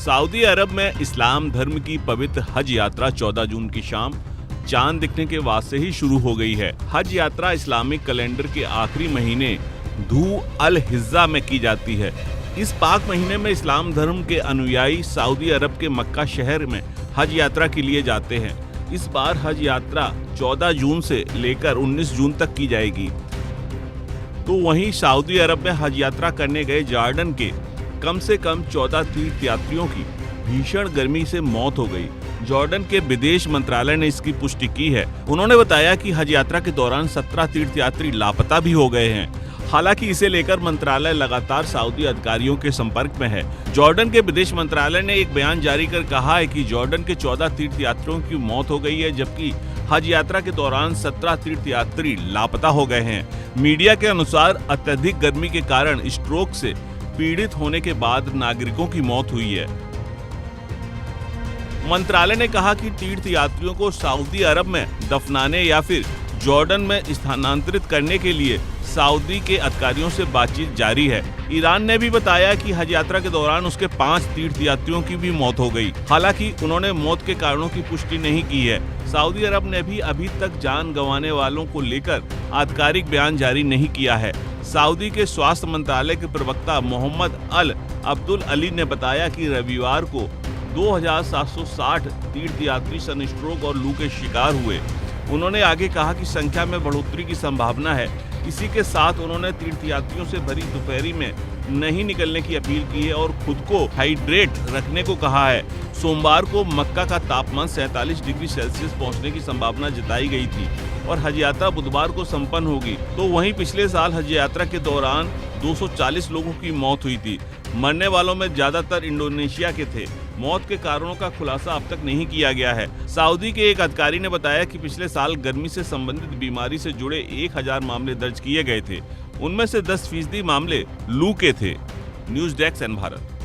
Saudi अरब में इस्लाम धर्म की पवित्र हज यात्रा 14 जून की शाम चांद दिखने के बाद से ही शुरू हो गई है। हज यात्रा इस्लामिक कैलेंडर के आखिरी महीने धू अल हिज्जा में की जाती है। इस पाक महीने में इस्लाम धर्म के अनुयायी सऊदी अरब के मक्का शहर में हज यात्रा के लिए जाते हैं। इस बार हज यात्रा 14 जून से लेकर 19 जून तक की जाएगी। तो वहीं सऊदी अरब में हज यात्रा करने गए जॉर्डन के कम से कम 14 तीर्थयात्रियों की भीषण गर्मी से मौत हो गई। जॉर्डन के विदेश मंत्रालय ने इसकी पुष्टि की है। उन्होंने बताया कि हज यात्रा के दौरान 17 तीर्थयात्री लापता भी हो गए हैं। हालांकि इसे लेकर मंत्रालय लगातार सऊदी अधिकारियों के संपर्क में है। जॉर्डन के विदेश मंत्रालय ने एक बयान जारी कर कहा है कि जॉर्डन के 14 तीर्थयात्रियों की मौत हो गई है, जबकि हज यात्रा के दौरान 17 तीर्थयात्री लापता हो गए हैं। मीडिया के अनुसार अत्यधिक गर्मी के कारण स्ट्रोक से पीड़ित होने के बाद नागरिकों की मौत हुई है। मंत्रालय ने कहा कि तीर्थयात्रियों को सऊदी अरब में दफनाने या फिर जॉर्डन में स्थानांतरित करने के लिए सऊदी के अधिकारियों से बातचीत जारी है। ईरान ने भी बताया कि हज यात्रा के दौरान उसके 5 तीर्थयात्रियों की भी मौत हो गई। हालांकि उन्होंने मौत के कारणों की पुष्टि नहीं की है। सऊदी अरब ने भी अभी तक जान गंवाने वालों को लेकर आधिकारिक बयान जारी नहीं किया है। सऊदी के स्वास्थ्य मंत्रालय के प्रवक्ता मोहम्मद अल अब्दुल अली ने बताया कि रविवार को 2760 तीर्थयात्री सनस्ट्रोक और लू के शिकार हुए। उन्होंने आगे कहा कि संख्या में बढ़ोतरी की संभावना है। इसी के साथ उन्होंने तीर्थयात्रियों से भरी दोपहरी में नहीं निकलने की अपील की है और खुद को हाइड्रेट रखने को कहा है। सोमवार को मक्का का तापमान 47 डिग्री सेल्सियस पहुंचने की संभावना जताई गई थी और हज यात्रा बुधवार को संपन्न होगी। तो वहीं पिछले साल हज यात्रा के दौरान 240 लोगों की मौत हुई थी। मरने वालों में ज्यादातर इंडोनेशिया के थे। मौत के कारणों का खुलासा अब तक नहीं किया गया है। सऊदी के एक अधिकारी ने बताया कि पिछले साल गर्मी से संबंधित बीमारी से जुड़े 1000 मामले दर्ज किए गए थे। उनमें से 10% मामले लू के थे। News desk N Bharat.